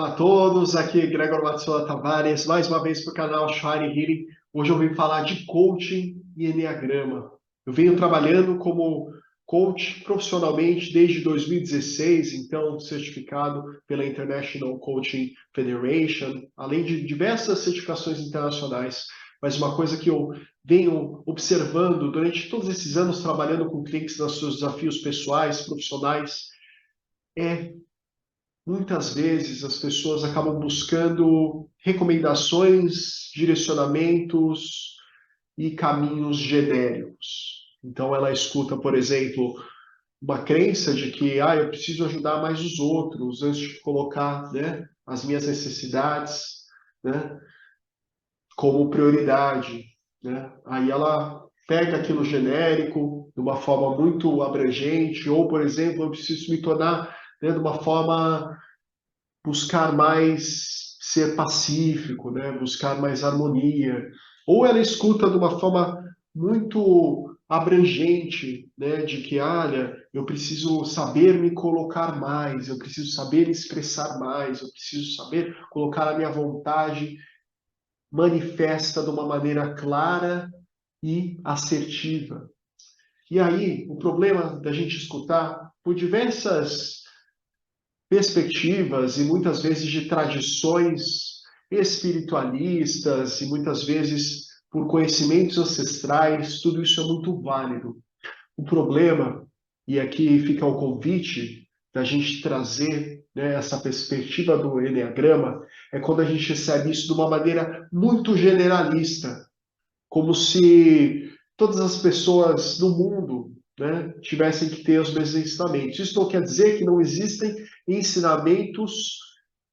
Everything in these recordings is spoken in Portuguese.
Olá a todos, aqui é Gregor Matsuola Tavares, mais uma vez para o canal Shine Healing. Hoje eu venho falar de coaching e enneagrama. Eu venho trabalhando como coach profissionalmente desde 2016, então certificado pela International Coaching Federation, além de diversas certificações internacionais. Mas uma coisa que eu venho observando durante todos esses anos trabalhando com clientes nos seus desafios pessoais, profissionais, é muitas vezes as pessoas acabam buscando recomendações, direcionamentos e caminhos genéricos. Então ela escuta, por exemplo, uma crença de que eu preciso ajudar mais os outros antes de colocar, né, as minhas necessidades, né, como prioridade, né? Aí ela pega aquilo genérico de uma forma muito abrangente, ou, por exemplo, eu preciso me tornar, né, de uma forma buscar mais ser pacífico, né? Buscar mais harmonia. Ou ela escuta de uma forma muito abrangente, né? De que, olha, eu preciso saber me colocar mais, eu preciso saber expressar mais, eu preciso saber colocar a minha vontade manifesta de uma maneira clara e assertiva. E aí, o problema da gente escutar por diversas perspectivas e muitas vezes de tradições espiritualistas e muitas vezes por conhecimentos ancestrais, tudo isso é muito válido. O problema, e aqui fica o convite da gente trazer, né, essa perspectiva do Enneagrama, é quando a gente recebe isso de uma maneira muito generalista, como se todas as pessoas do mundo, né, tivessem que ter os mesmos ensinamentos. Isso não quer dizer que não existem ensinamentos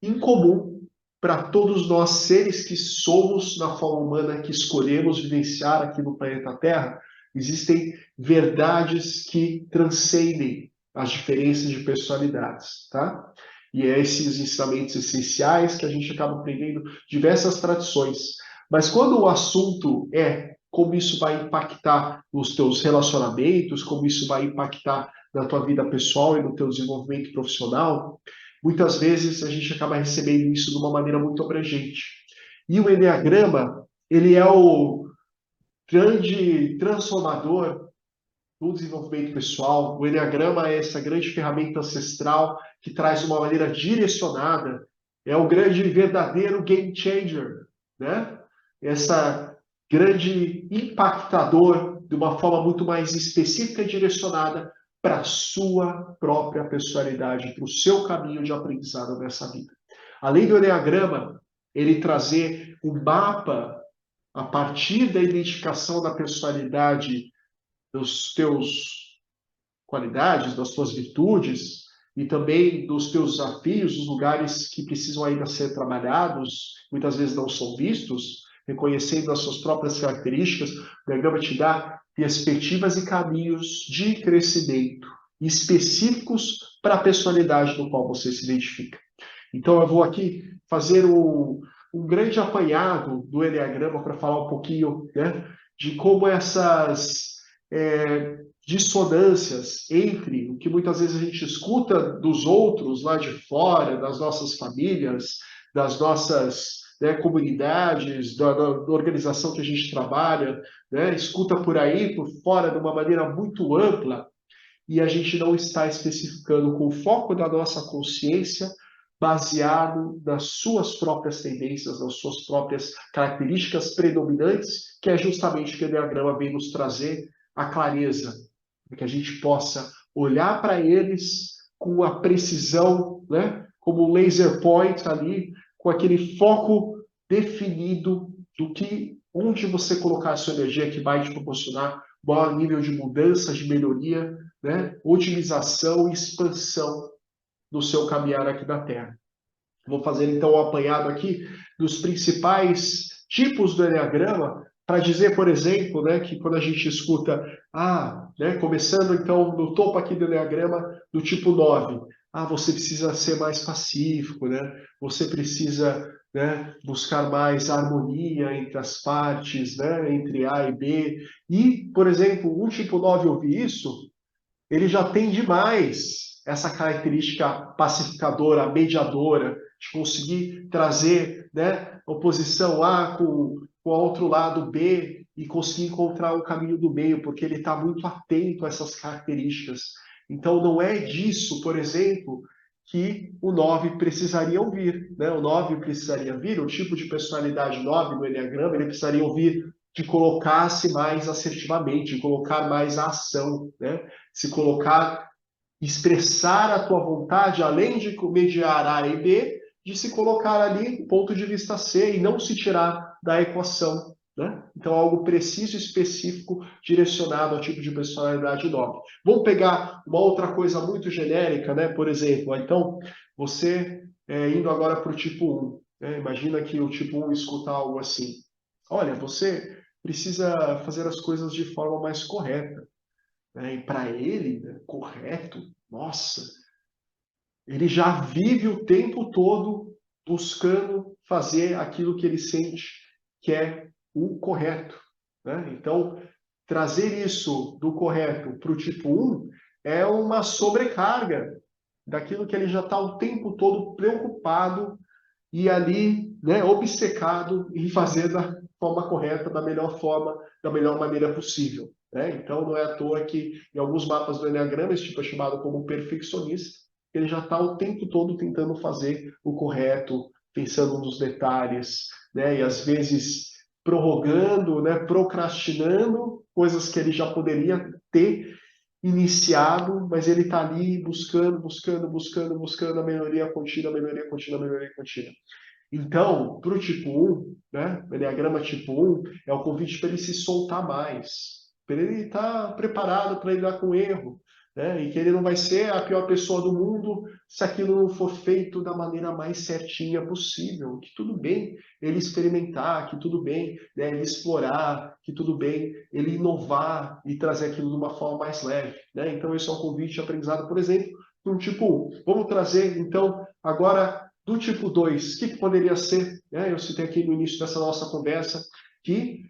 em comum para todos nós seres que somos na forma humana que escolhemos vivenciar aqui no planeta Terra. Existem verdades que transcendem as diferenças de personalidades, tá? E é esses ensinamentos essenciais que a gente acaba aprendendo diversas tradições. Mas quando o assunto é como isso vai impactar nos teus relacionamentos, como isso vai impactar na tua vida pessoal e no teu desenvolvimento profissional, muitas vezes a gente acaba recebendo isso de uma maneira muito abrangente. E o Enneagrama, ele é o grande transformador do desenvolvimento pessoal. O Enneagrama é essa grande ferramenta ancestral que traz uma maneira direcionada, é o grande verdadeiro game changer, né? Essa grande impactador de uma forma muito mais específica e direcionada para a sua própria personalidade, para o seu caminho de aprendizado nessa vida. Além do Enneagrama, ele trazer um mapa a partir da identificação da personalidade dos teus qualidades, das tuas virtudes e também dos teus desafios, dos lugares que precisam ainda ser trabalhados, muitas vezes não são vistos, reconhecendo as suas próprias características, o diagrama te dá perspectivas e caminhos de crescimento específicos para a personalidade no qual você se identifica. Então eu vou aqui fazer um grande apanhado do Enneagrama para falar um pouquinho, né, de como essas dissonâncias entre o que muitas vezes a gente escuta dos outros lá de fora, das nossas famílias, das nossas, né, comunidades, da organização que a gente trabalha, né, escuta por aí, por fora, de uma maneira muito ampla, e a gente não está especificando com o foco da nossa consciência, baseado nas suas próprias tendências, nas suas próprias características predominantes, que é justamente o que o Enneagrama vem nos trazer, a clareza, para que a gente possa olhar para eles com a precisão, né, como um laser point ali, com aquele foco definido do que, onde você colocar a sua energia que vai te proporcionar maior nível de mudança, de melhoria, né, otimização e expansão no seu caminhar aqui na Terra. Vou fazer então um apanhado aqui dos principais tipos do Enneagrama, para dizer, por exemplo, né, que quando a gente escuta, né, começando então no topo aqui do Enneagrama, do tipo 9, você precisa ser mais pacífico, né? Você precisa, né, buscar mais harmonia entre as partes, né, entre A e B. E, por exemplo, um tipo 9 ouvir isso, ele já tem demais essa característica pacificadora, mediadora, de conseguir trazer, né, oposição A com o outro lado B e conseguir encontrar o caminho do meio, porque ele está muito atento a essas características. Então, não é disso, por exemplo, que o 9 precisaria ouvir, né? O 9 precisaria vir, o tipo de personalidade 9 no Enneagrama, ele precisaria ouvir de colocar-se mais assertivamente, de colocar mais a ação, né? Se colocar, expressar a tua vontade, além de mediar A e B, de se colocar ali no ponto de vista C e não se tirar da equação, né? Então, algo preciso, específico, direcionado ao tipo de personalidade 9. Vamos pegar uma outra coisa muito genérica, né? Por exemplo, então, você indo agora para o tipo 1, né? Imagina que o tipo 1 escuta algo assim. Olha, você precisa fazer as coisas de forma mais correta, né? E para ele, né, correto, nossa, ele já vive o tempo todo buscando fazer aquilo que ele sente que é o correto, né? Então, trazer isso do correto para o tipo 1 é uma sobrecarga daquilo que ele já está o tempo todo preocupado e ali, né, obcecado em fazer da forma correta, da melhor forma, da melhor maneira possível, né? Então, não é à toa que em alguns mapas do Enneagrama esse tipo é chamado como perfeccionista, ele já está o tempo todo tentando fazer o correto, pensando nos detalhes, né? E às vezes prorrogando, né, procrastinando coisas que ele já poderia ter iniciado, mas ele está ali buscando a melhoria contínua, melhoria contínua, melhoria contínua. Então, para o tipo 1, né, o Enneagrama tipo 1, é o convite para ele se soltar mais, para ele estar preparado para lidar com o erro, né, e que ele não vai ser a pior pessoa do mundo se aquilo não for feito da maneira mais certinha possível, que tudo bem ele experimentar, que tudo bem, né, ele explorar, que tudo bem ele inovar e trazer aquilo de uma forma mais leve, né? Então, esse é um convite de aprendizado, por exemplo, para um tipo 1. Vamos trazer, então, agora do tipo 2, o que poderia ser? Eu citei aqui no início dessa nossa conversa que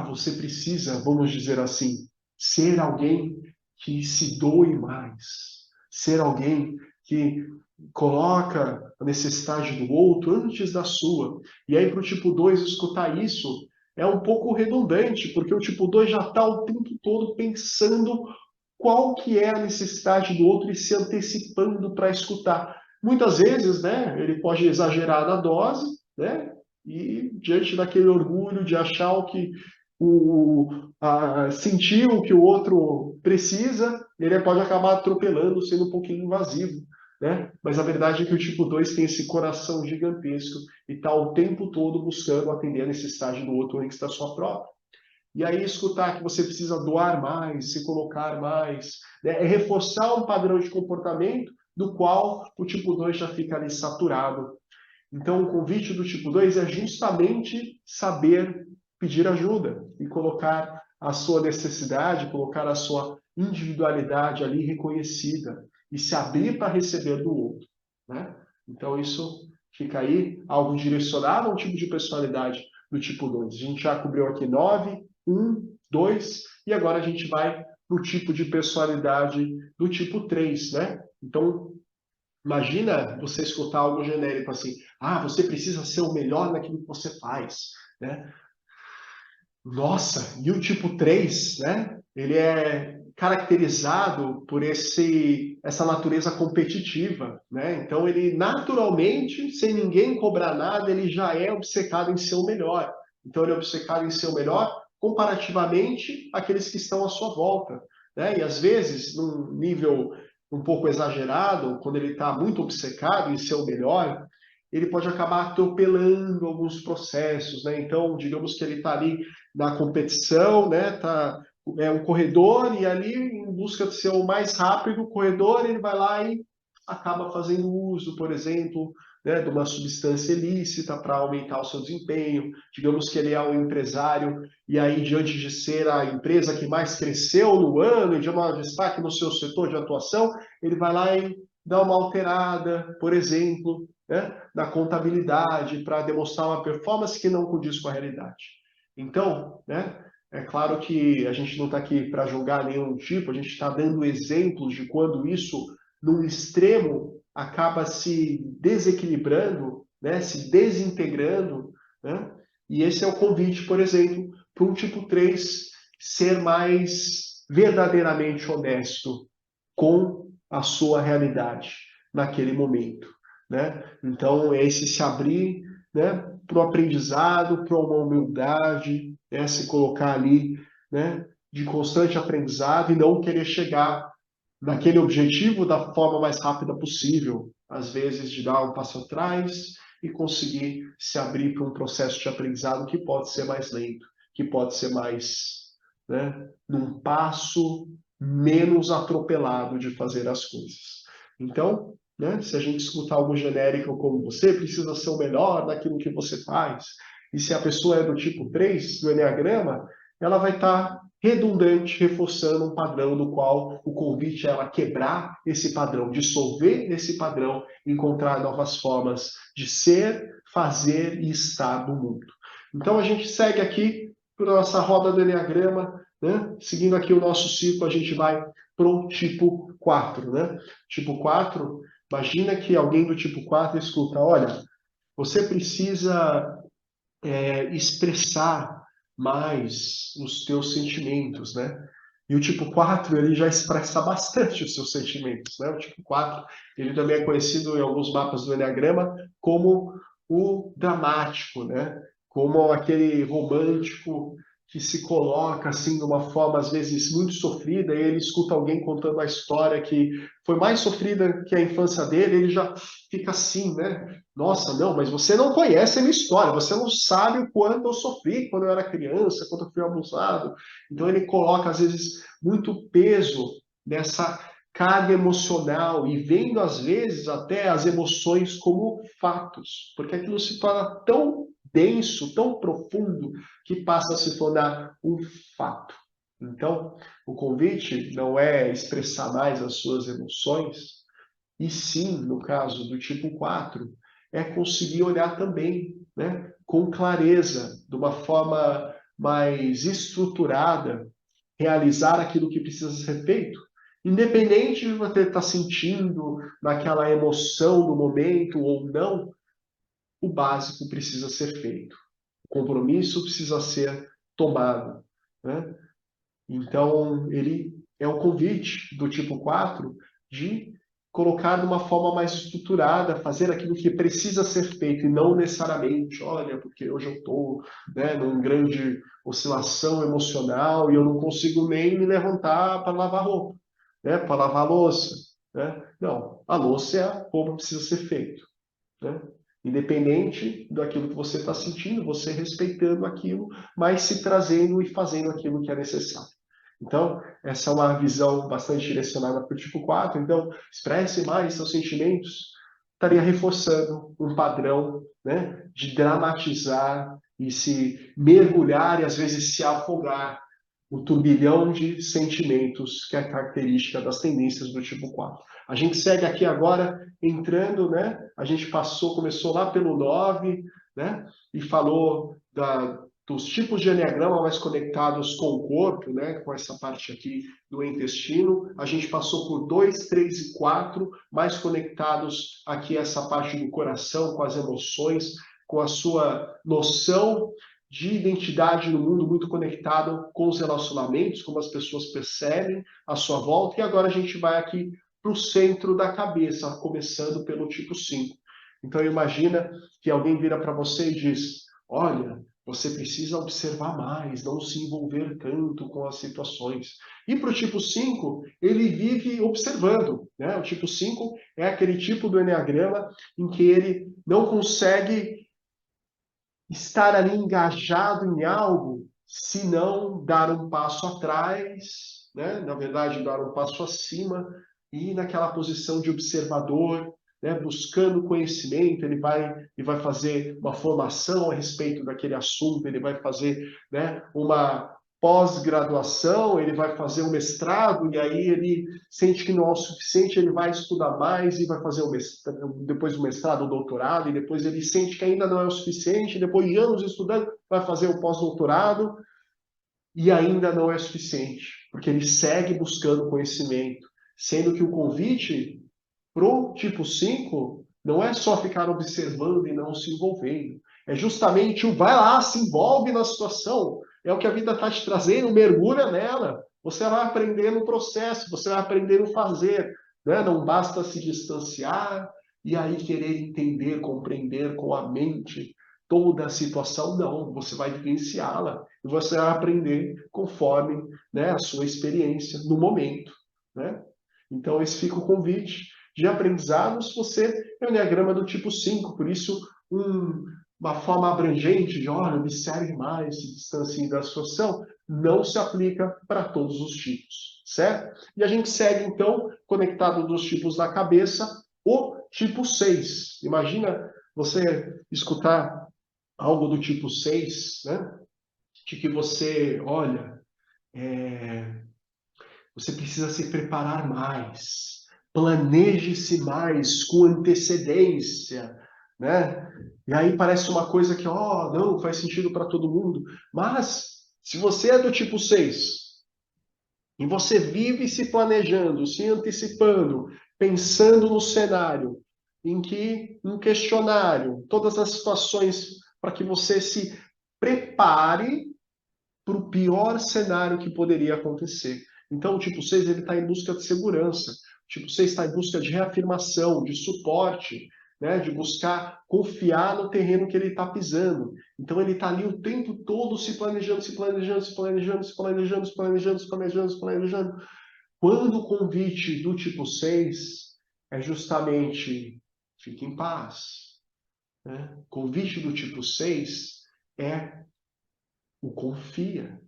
você precisa, vamos dizer assim, ser alguém que se doe mais, ser alguém que coloca a necessidade do outro antes da sua. E aí, para o tipo 2 escutar isso é um pouco redundante, porque o tipo 2 já está o tempo todo pensando qual que é a necessidade do outro e se antecipando para escutar. Muitas vezes, né, ele pode exagerar na dose, né, e diante daquele orgulho de achar o que sentir o que o outro precisa, ele pode acabar atropelando, sendo um pouquinho invasivo, né? Mas a verdade é que o tipo 2 tem esse coração gigantesco e está o tempo todo buscando atender a necessidade do outro antes da sua própria. E aí escutar que você precisa doar mais, se colocar mais, né? É reforçar um padrão de comportamento do qual o tipo 2 já fica ali saturado. Então, o convite do tipo 2 é justamente saber pedir ajuda e colocar a sua necessidade, colocar a sua individualidade ali reconhecida e se abrir para receber do outro, né? Então, isso fica aí algo direcionado a um tipo de personalidade do tipo 2. A gente já cobriu aqui 9, 1, 2, e agora a gente vai para o tipo de personalidade do tipo 3, né? Então, imagina você escutar algo genérico assim, você precisa ser o melhor naquilo que você faz, né? Nossa, e o tipo 3, né? Ele é caracterizado por essa natureza competitiva, né? Então ele naturalmente, sem ninguém cobrar nada, ele já é obcecado em ser o melhor. Então ele é obcecado em ser o melhor comparativamente àqueles que estão à sua volta, né? E às vezes, num nível um pouco exagerado, quando ele está muito obcecado em ser o melhor, ele pode acabar atropelando alguns processos, né? Então, digamos que ele está ali na competição, né? É um corredor e ali, em busca de ser o mais rápido, o corredor, ele vai lá e acaba fazendo uso, por exemplo, né, de uma substância ilícita para aumentar o seu desempenho. Digamos que ele é um empresário e aí, diante de ser a empresa que mais cresceu no ano e de maior destaque no seu setor de atuação, ele vai lá e dá uma alterada, por exemplo, né, na contabilidade para demonstrar uma performance que não condiz com a realidade. Então, né, é claro que a gente não está aqui para julgar nenhum tipo, a gente está dando exemplos de quando isso, num extremo, acaba se desequilibrando, né, se desintegrando, né? E esse é o convite, por exemplo, para um tipo 3 ser mais verdadeiramente honesto com a sua realidade naquele momento, né? Então, é esse se abrir, né, para o aprendizado, para uma humildade, né, se colocar ali, né, de constante aprendizado e não querer chegar naquele objetivo da forma mais rápida possível, às vezes de dar um passo atrás e conseguir se abrir para um processo de aprendizado que pode ser mais lento, que pode ser mais, né, num passo menos atropelado de fazer as coisas. Então, né, se a gente escutar algo genérico como você precisa ser o melhor naquilo que você faz, e se a pessoa é do tipo 3 do Enneagrama, ela vai estar redundante, reforçando um padrão do qual o convite é ela quebrar esse padrão, dissolver esse padrão, encontrar novas formas de ser, fazer e estar no mundo. Então a gente segue aqui para a nossa roda do Enneagrama, né? Seguindo aqui o nosso ciclo, a gente vai para o tipo 4. Né? Tipo 4, imagina que alguém do tipo 4 escuta, olha, você precisa expressar mais os teus sentimentos, né? E o tipo 4, ele já expressa bastante os seus sentimentos, né? O tipo 4, ele também é conhecido em alguns mapas do Enneagrama como o dramático, né? Como aquele romântico que se coloca assim de uma forma às vezes muito sofrida, e ele escuta alguém contando a história que foi mais sofrida que a infância dele, ele já fica assim, né? Nossa, não, mas você não conhece a minha história, você não sabe o quanto eu sofri quando eu era criança, quando eu fui abusado. Então ele coloca, às vezes, muito peso nessa carga emocional e vendo, às vezes, até as emoções como fatos, porque aquilo se torna tão denso, tão profundo, que passa a se tornar um fato. Então, o convite não é expressar mais as suas emoções, e sim, no caso do tipo 4, é conseguir olhar também, né, com clareza, de uma forma mais estruturada, realizar aquilo que precisa ser feito. Independente de você estar sentindo naquela emoção do momento ou não, o básico precisa ser feito. O compromisso precisa ser tomado, né? Então, ele é um convite do tipo 4 de colocar de uma forma mais estruturada, fazer aquilo que precisa ser feito e não necessariamente, olha, porque hoje eu estou, né, numa grande oscilação emocional e eu não consigo nem me levantar para lavar roupa, né, para lavar a louça. Né? Não, a louça é a roupa precisa ser feita. Né? Independente daquilo que você está sentindo, você respeitando aquilo, mas se trazendo e fazendo aquilo que é necessário. Então, essa é uma visão bastante direcionada para o tipo 4. Então, expresse mais seus sentimentos, estaria reforçando um padrão, né, de dramatizar e se mergulhar e às vezes se afogar o turbilhão de sentimentos que é característica das tendências do tipo 4. A gente segue aqui agora entrando, né? A gente começou lá pelo 9, né? E falou dos tipos de enneagrama mais conectados com o corpo, né? Com essa parte aqui do intestino. A gente passou por 2, 3 e 4, mais conectados aqui essa parte do coração, com as emoções, com a sua noção de identidade no mundo muito conectado com os relacionamentos, como as pessoas percebem à sua volta. E agora a gente vai aqui para o centro da cabeça, começando pelo tipo 5. Então imagina que alguém vira para você e diz, olha, você precisa observar mais, não se envolver tanto com as situações. E para o tipo 5, ele vive observando. Né? O tipo 5 é aquele tipo do enneagrama em que ele não consegue estar ali engajado em algo, se não dar um passo atrás, né? Na verdade, dar um passo acima e ir naquela posição de observador, né? Buscando conhecimento, ele vai fazer uma formação a respeito daquele assunto, ele vai fazer, né, uma pós-graduação, ele vai fazer um mestrado, e aí ele sente que não é o suficiente, ele vai estudar mais e vai fazer o mestrado, depois o mestrado, o doutorado, e depois ele sente que ainda não é o suficiente, depois de anos estudando, vai fazer o pós-doutorado, e ainda não é suficiente, porque ele segue buscando conhecimento, sendo que o convite Pro tipo 5, não é só ficar observando e não se envolvendo. É justamente o vai lá, se envolve na situação. É o que a vida está te trazendo, mergulha nela. Você vai aprender no processo, você vai aprender no fazer. Né? Não basta se distanciar e aí querer entender, compreender com a mente toda a situação. Não, você vai vivenciá-la e você vai aprender conforme, né, a sua experiência no momento. Né? Então, esse fica o convite de aprendizados. Você é o Enneagrama do tipo 5, por isso uma forma abrangente de, olha, observe mais, se distancie da situação, não se aplica para todos os tipos, certo? E a gente segue, então, conectado dos tipos da cabeça, o tipo 6. Imagina você escutar algo do tipo 6, né? De que você, olha, você precisa se preparar mais, planeje-se mais com antecedência, né? E aí parece uma coisa que, ó, não faz sentido para todo mundo. Mas, se você é do tipo 6 e você vive se planejando, se antecipando, pensando no cenário, em que um questionário, todas as situações para que você se prepare para o pior cenário que poderia acontecer. Então, o tipo 6 ele está em busca de segurança. O tipo 6 está em busca de reafirmação, de suporte, né? De buscar confiar no terreno que ele está pisando. Então, ele está ali o tempo todo se planejando, se planejando, se planejando, se planejando, se planejando, se planejando, se planejando. Quando o convite do tipo 6 é justamente fique em paz. Né? O convite do tipo 6 é o confia.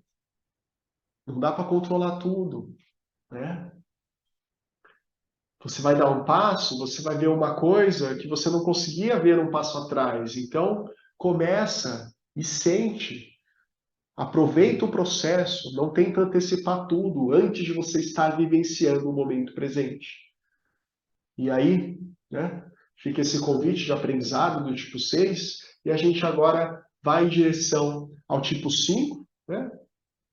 Não dá para controlar tudo, né? Você vai dar um passo, você vai ver uma coisa que você não conseguia ver um passo atrás. Então, começa e sente. Aproveita o processo, não tenta antecipar tudo antes de você estar vivenciando o momento presente. E aí, né, fica esse convite de aprendizado do tipo 6, e a gente agora vai em direção ao tipo 5, né?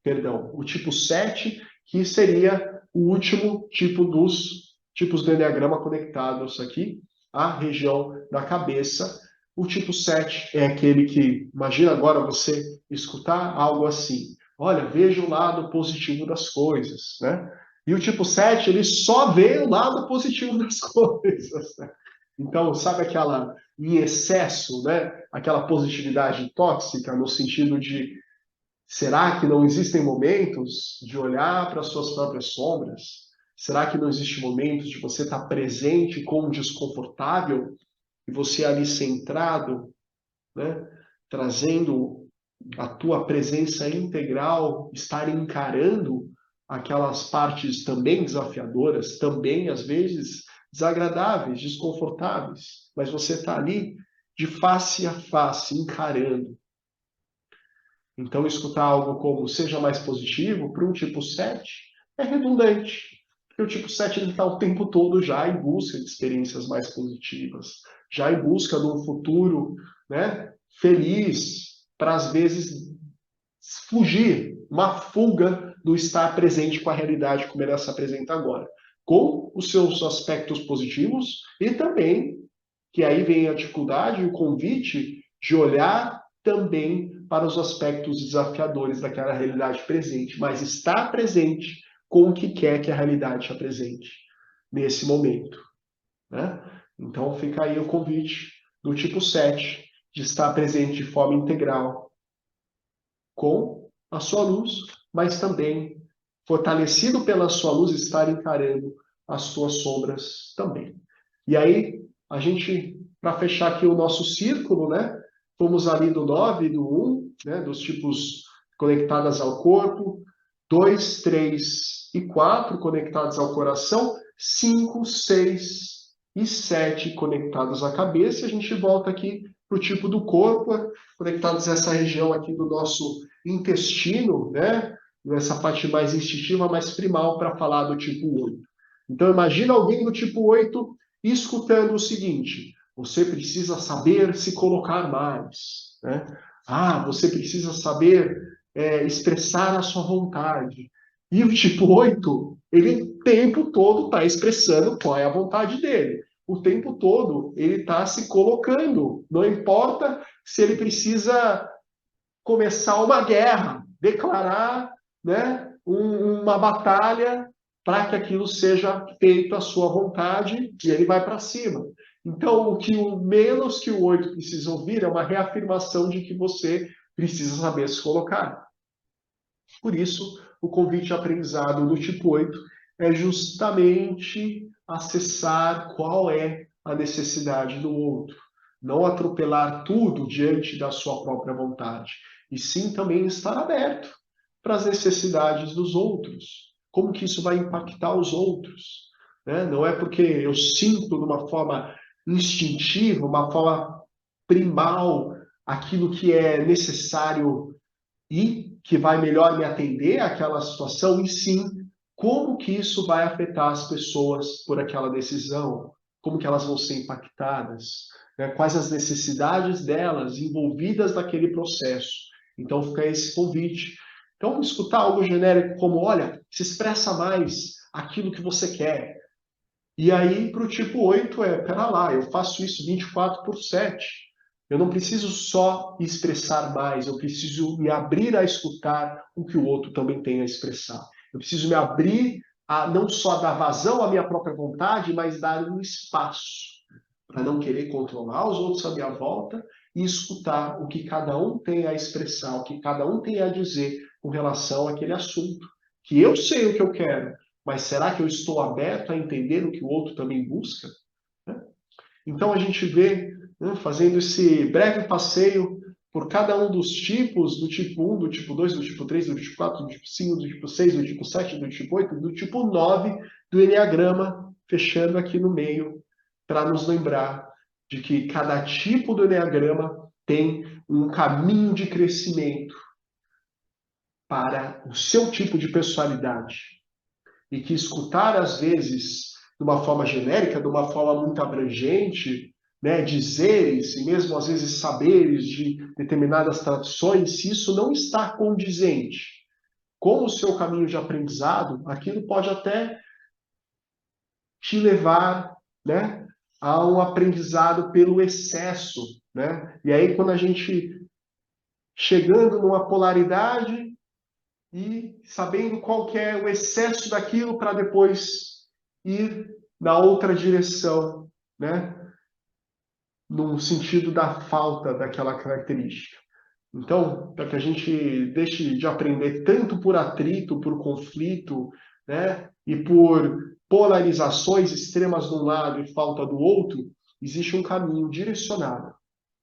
Perdão, o tipo 7, que seria o último tipo dos tipos do Enneagrama conectados aqui, à região da cabeça. O tipo 7 é aquele que, imagina agora você escutar algo assim, olha, veja o lado positivo das coisas, né? E o tipo 7, ele só vê o lado positivo das coisas, né? Então, sabe aquela em excesso, né? Aquela positividade tóxica, no sentido de será que não existem momentos de olhar para as suas próprias sombras? Será que não existe momentos de você estar presente com o desconfortável e você ali centrado, né, trazendo a tua presença integral, estar encarando aquelas partes também desafiadoras, também às vezes desagradáveis, desconfortáveis, mas você está ali de face a face, encarando. Então, escutar algo como seja mais positivo para um tipo 7 é redundante, porque o tipo 7 está o tempo todo já em busca de experiências mais positivas, já em busca de um futuro, né, feliz, para às vezes fugir, uma fuga do estar presente com a realidade como ela se apresenta agora, com os seus aspectos positivos e também, que aí vem a dificuldade, o convite de olhar também para os aspectos desafiadores daquela realidade presente, mas estar presente com o que quer que a realidade apresente nesse momento. Né? Então fica aí o convite do tipo 7, de estar presente de forma integral com a sua luz, mas também fortalecido pela sua luz, estar encarando as suas sombras também. E aí, a gente, para fechar aqui o nosso círculo, né? Fomos ali do 9, do 1, né? Dos tipos conectados ao corpo, 2, 3 e 4 conectados ao coração, 5, 6 e 7 conectados à cabeça. A gente volta aqui para o tipo do corpo, conectados a essa região aqui do nosso intestino, né? Nessa parte mais instintiva, mais primal, para falar do tipo 8. Então, imagina alguém do tipo 8 escutando o seguinte: você precisa saber se colocar mais. Né? Ah, você precisa saber expressar a sua vontade. E o tipo 8, ele o tempo todo está expressando qual é a vontade dele. O tempo todo ele está se colocando. Não importa se ele precisa começar uma guerra, declarar, né, uma batalha para que aquilo seja feito à sua vontade e ele vai para cima. Então, o menos que o 8 precisa ouvir é uma reafirmação de que você precisa saber se colocar. Por isso, o convite de aprendizado do tipo 8 é justamente acessar qual é a necessidade do outro. Não atropelar tudo diante da sua própria vontade, e sim também estar aberto para as necessidades dos outros. Como que isso vai impactar os outros? Né? Não é porque eu sinto de uma forma instintiva, uma forma primal, aquilo que é necessário e que vai melhor me atender àquela situação, e sim como que isso vai afetar as pessoas por aquela decisão, como que elas vão ser impactadas, né? Quais as necessidades delas envolvidas naquele processo. Então fica esse convite. Então escutar algo genérico como, olha, se expressa mais aquilo que você quer. E aí, para o tipo 8 pera lá, eu faço isso 24/7. Eu não preciso só expressar mais, eu preciso me abrir a escutar o que o outro também tem a expressar. Eu preciso me abrir a não só dar vazão à minha própria vontade, mas dar um espaço para não querer controlar os outros à minha volta e escutar o que cada um tem a expressar, o que cada um tem a dizer com relação àquele assunto. Que eu sei o que eu quero, mas será que eu estou aberto a entender o que o outro também busca? Então a gente vê, né, fazendo esse breve passeio por cada um dos tipos, do tipo 1, do tipo 2, do tipo 3, do tipo 4, do tipo 5, do tipo 6, do tipo 7, do tipo 8, do tipo 9 do Eneagrama, fechando aqui no meio, para nos lembrar de que cada tipo do Eneagrama tem um caminho de crescimento para o seu tipo de personalidade. E que escutar, às vezes, de uma forma genérica, de uma forma muito abrangente, né, dizeres e mesmo às vezes saberes de determinadas tradições, se isso não está condizente com o seu caminho de aprendizado, aquilo pode até te levar, né, a um aprendizado pelo excesso, né? E aí quando a gente chegando numa polaridade e sabendo qual que é o excesso daquilo para depois ir na outra direção, né? No sentido da falta daquela característica. Então, para que a gente deixe de aprender tanto por atrito, por conflito, né? E por polarizações extremas de um lado e falta do outro, existe um caminho direcionado,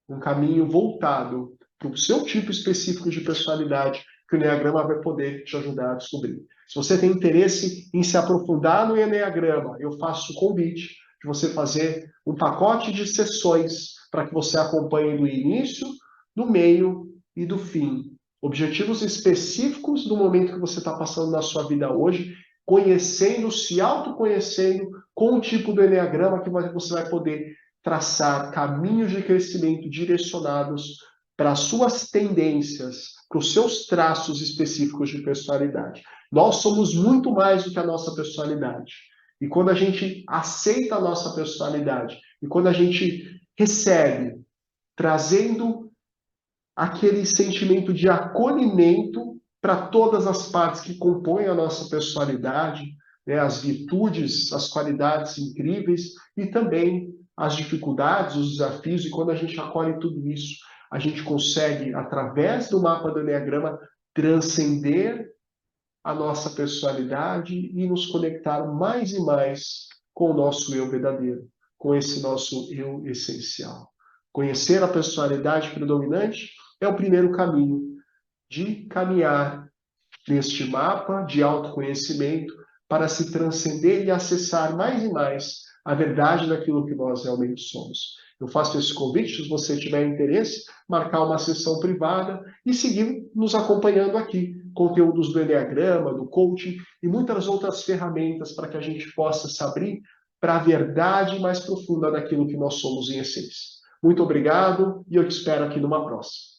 um caminho voltado para o seu tipo específico de personalidade que o Enneagrama vai poder te ajudar a descobrir. Se você tem interesse em se aprofundar no Enneagrama, eu faço o convite de você fazer um pacote de sessões para que você acompanhe do início, do meio e do fim. Objetivos específicos do momento que você está passando na sua vida hoje, conhecendo, se autoconhecendo com o tipo do Enneagrama que você vai poder traçar caminhos de crescimento direcionados para as suas tendências, para os seus traços específicos de personalidade. Nós somos muito mais do que a nossa personalidade. E quando a gente aceita a nossa personalidade, e quando a gente recebe, trazendo aquele sentimento de acolhimento para todas as partes que compõem a nossa personalidade, né, as virtudes, as qualidades incríveis e também as dificuldades, os desafios, e quando a gente acolhe tudo isso, a gente consegue, através do mapa do Enneagrama, transcender a nossa personalidade e nos conectar mais e mais com o nosso eu verdadeiro, com esse nosso eu essencial. Conhecer a personalidade predominante é o primeiro caminho de caminhar neste mapa de autoconhecimento para se transcender e acessar mais e mais a verdade daquilo que nós realmente somos. Eu faço esse convite, se você tiver interesse, marcar uma sessão privada e seguir nos acompanhando aqui. Conteúdos do Enneagrama, do coaching e muitas outras ferramentas para que a gente possa se abrir para a verdade mais profunda daquilo que nós somos em essência. Muito obrigado e eu te espero aqui numa próxima.